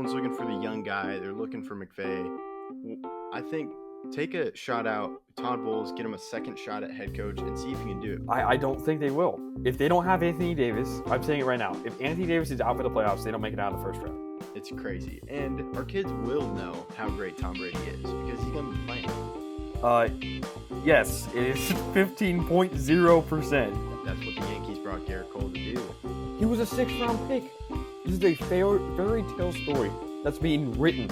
everyone's looking for the young guy. They're looking for McVay. I think take a shot out Todd Bowles, get him a second shot at head coach, and see if you can do it. I don't think they will. If they don't have Anthony Davis, I'm saying it right now. If Anthony Davis is out for the playoffs, they don't make it out of the first round. It's crazy. And our kids will know how great Tom Brady is because he's going to be playing. Yes, it is 15.0%. That's what the Yankees brought Garrett Cole to do. He was a 6th-round pick. This is a fairy tale story that's being written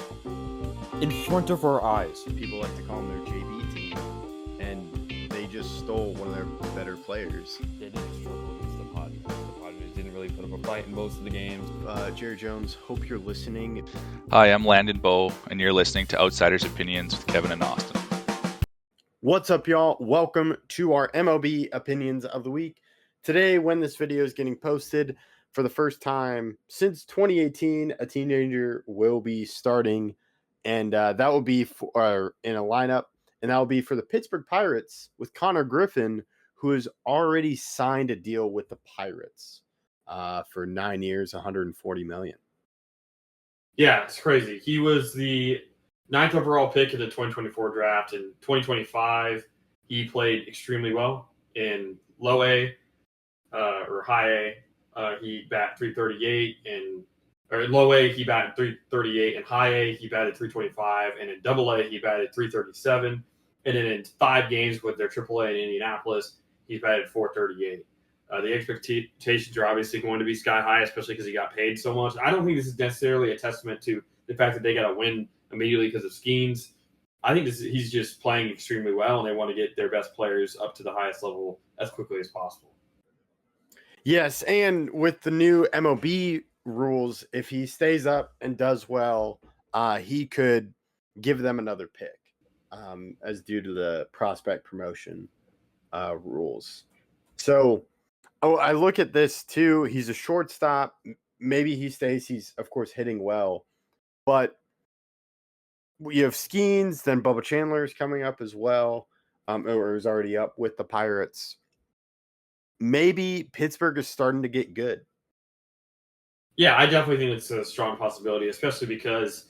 in front of our eyes. People like to call them their JV team, and they just stole one of their better players. They didn't struggle against the Padres. The Padres didn't really put up a fight in most of the games. Jerry Jones, hope you're listening. Hi, I'm Landon Bowe, and you're listening to Outsiders Opinions with Kevin and Austin. What's up, y'all? Welcome to our MLB Opinions of the Week. Today, when this video is getting posted, for the first time since 2018, a teenager will be starting, and that will be in a lineup, and that will be for the Pittsburgh Pirates with Konnor Griffin, who has already signed a deal with the Pirates for 9 years, $140 million. Yeah, it's crazy. He was the 9th overall pick in the 2024 draft. In 2025, he played extremely well in low A or high A. He batted 338, or in low A, he batted 338. In high A, he batted 325. And in double A, he batted 337. And then in 5 games with their triple A in Indianapolis, he's batted 438. The expectations are obviously going to be sky high, especially because he got paid so much. I don't think this is necessarily a testament to the fact that they got to win immediately because of Skeens. I think he's just playing extremely well, and they want to get their best players up to the highest level as quickly as possible. Yes, and with the new MLB rules, if he stays up and does well, he could give them another pick as due to the prospect promotion rules. So I look at this too. He's a shortstop. Maybe he stays. He's, of course, hitting well. But you have Skeens, then Bubba Chandler is coming up as well, or is already up with the Pirates. Maybe Pittsburgh is starting to get good. Yeah, I definitely think it's a strong possibility, especially because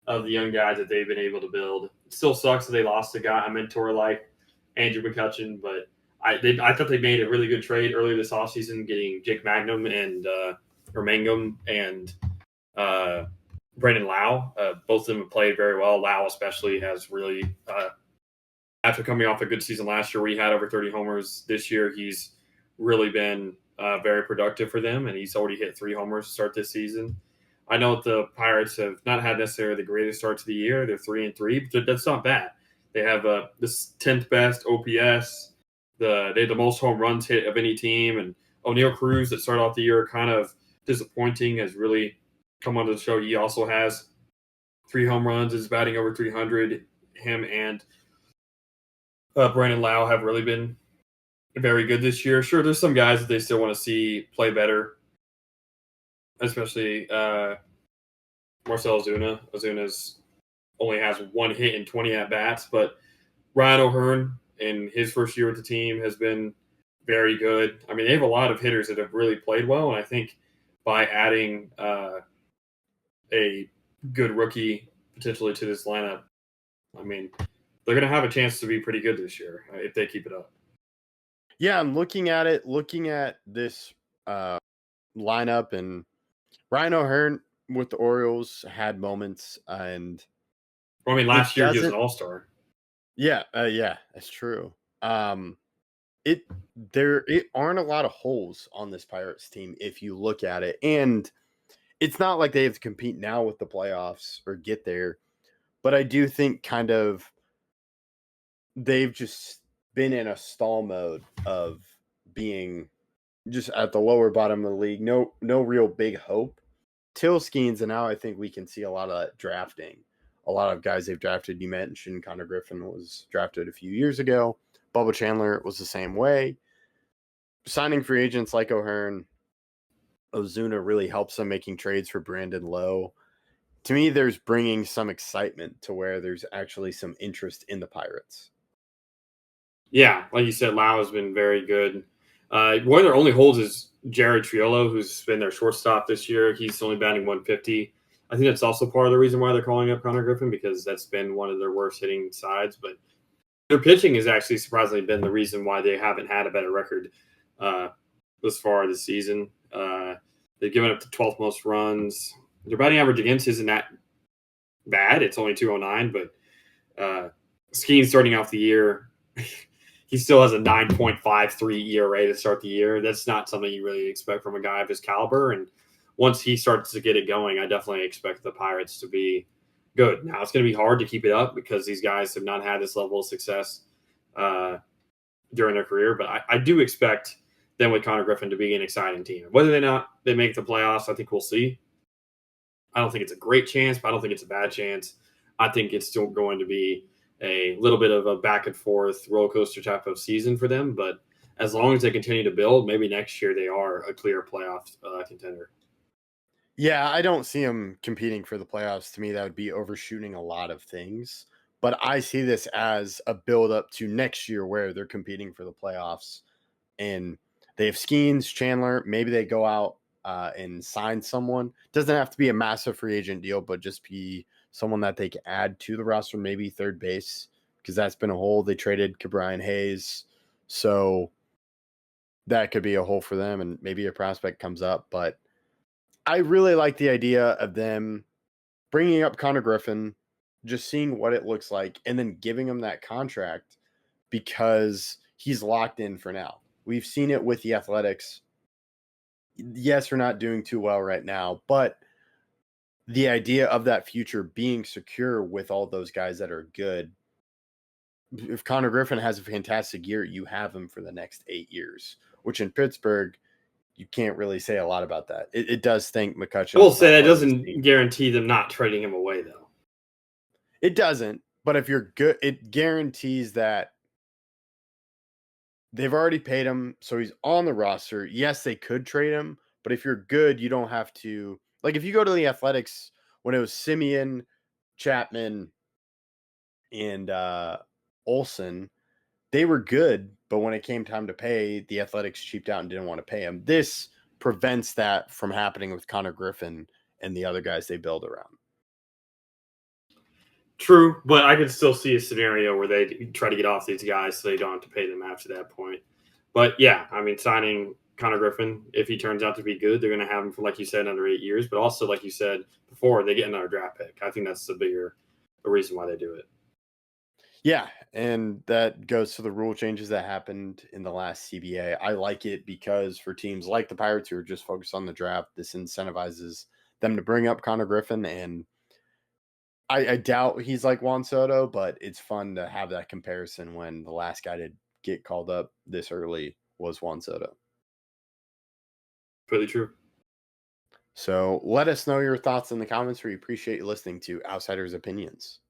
of the young guys that they've been able to build. It still sucks that they lost a guy, a mentor like Andrew McCutchen, but I thought they made a really good trade earlier this offseason, getting Jake Mangum and Brandon Lau. Both of them have played very well. Lau especially has really, after coming off a good season last year where he had over 30 homers, this year he's really been very productive for them, and he's already hit 3 homers to start this season. I know that the Pirates have not had necessarily the greatest start to the year. They're 3-3, but that's not bad. They have this 10th best OPS. They had the most home runs hit of any team, and O'Neal Cruz that started off the year kind of disappointing has really come onto the show. He also has 3 home runs, is batting over 300. Him and Brandon Lau have really been very good this year. Sure, there's some guys that they still want to see play better, especially Marcell Ozuna. Ozuna's only has 1 hit in 20 at-bats, but Ryan O'Hearn in his first year with the team has been very good. I mean, they have a lot of hitters that have really played well, and I think by adding a good rookie potentially to this lineup, I mean, they're going to have a chance to be pretty good this year if they keep it up. Yeah, I'm looking at this lineup, and Ryan O'Hearn with the Orioles had moments, and well, I mean, last year he was an all-star. Yeah, that's true. It aren't a lot of holes on this Pirates team if you look at it, and it's not like they have to compete now with the playoffs or get there, but I do think kind of they've just been in a stall mode of being just at the lower bottom of the league. No real big hope till Skeens, and now I think we can see a lot of that drafting. A lot of guys they've drafted. You mentioned Konnor Griffin was drafted a few years ago. Bubba Chandler was the same way. Signing free agents like O'Hearn, Ozuna really helps them making trades for Brandon Lowe. To me, there's bringing some excitement to where there's actually some interest in the Pirates. Yeah, like you said, Lau has been very good. One of their only holds is Jared Triolo, who's been their shortstop this year. He's only batting 150. I think that's also part of the reason why they're calling up Konnor Griffin, because that's been one of their worst hitting sides. But their pitching has actually surprisingly been the reason why they haven't had a better record this far this season. They've given up the 12th most runs. Their batting average against isn't that bad. It's only 209, but Skeen starting off the year, he still has a 9.53 ERA to start the year. That's not something you really expect from a guy of his caliber. And once he starts to get it going, I definitely expect the Pirates to be good. Now, it's going to be hard to keep it up because these guys have not had this level of success during their career. But I do expect them with Konnor Griffin to be an exciting team. Whether or not they make the playoffs, I think we'll see. I don't think it's a great chance, but I don't think it's a bad chance. I think it's still going to be a little bit of a back and forth roller coaster type of season for them. But as long as they continue to build, maybe next year they are a clear playoff contender. Yeah, I don't see them competing for the playoffs. To me, that would be overshooting a lot of things. But I see this as a build up to next year where they're competing for the playoffs. And they have Skeens, Chandler. Maybe they go out and sign someone. Doesn't have to be a massive free agent deal, but just be someone that they can add to the roster, maybe third base, because that's been a hole. They traded Ke'Bryan Hayes, so that could be a hole for them, and maybe a prospect comes up. But I really like the idea of them bringing up Konnor Griffin, just seeing what it looks like, and then giving him that contract because he's locked in for now. We've seen it with the Athletics. Yes, we're not doing too well right now, but the idea of that future being secure with all those guys that are good. If Konnor Griffin has a fantastic year, you have him for the next 8 years, which in Pittsburgh, you can't really say a lot about that. It does think McCutcheon. I will say that doesn't guarantee them not trading him away, though. It doesn't, but if you're good, it guarantees that they've already paid him, so he's on the roster. Yes, they could trade him, but if you're good, you don't have to. Like if you go to the Athletics when it was Simeon, Chapman, and Olsen, they were good, but when it came time to pay, the Athletics cheaped out and didn't want to pay him. This prevents that from happening with Konnor Griffin and the other guys they build around. True, but I can still see a scenario where they try to get off these guys so they don't have to pay them after that point. But yeah, I mean, signing Konnor Griffin, if he turns out to be good, they're going to have him for, like you said, another 8 years. But also, like you said before, they get another draft pick. I think that's the reason why they do it. Yeah, and that goes to the rule changes that happened in the last CBA. I like it because for teams like the Pirates who are just focused on the draft, this incentivizes them to bring up Konnor Griffin. And I doubt he's like Juan Soto, but it's fun to have that comparison when the last guy to get called up this early was Juan Soto. Pretty true. So let us know your thoughts in the comments. We appreciate you listening to Outsiders Opinions.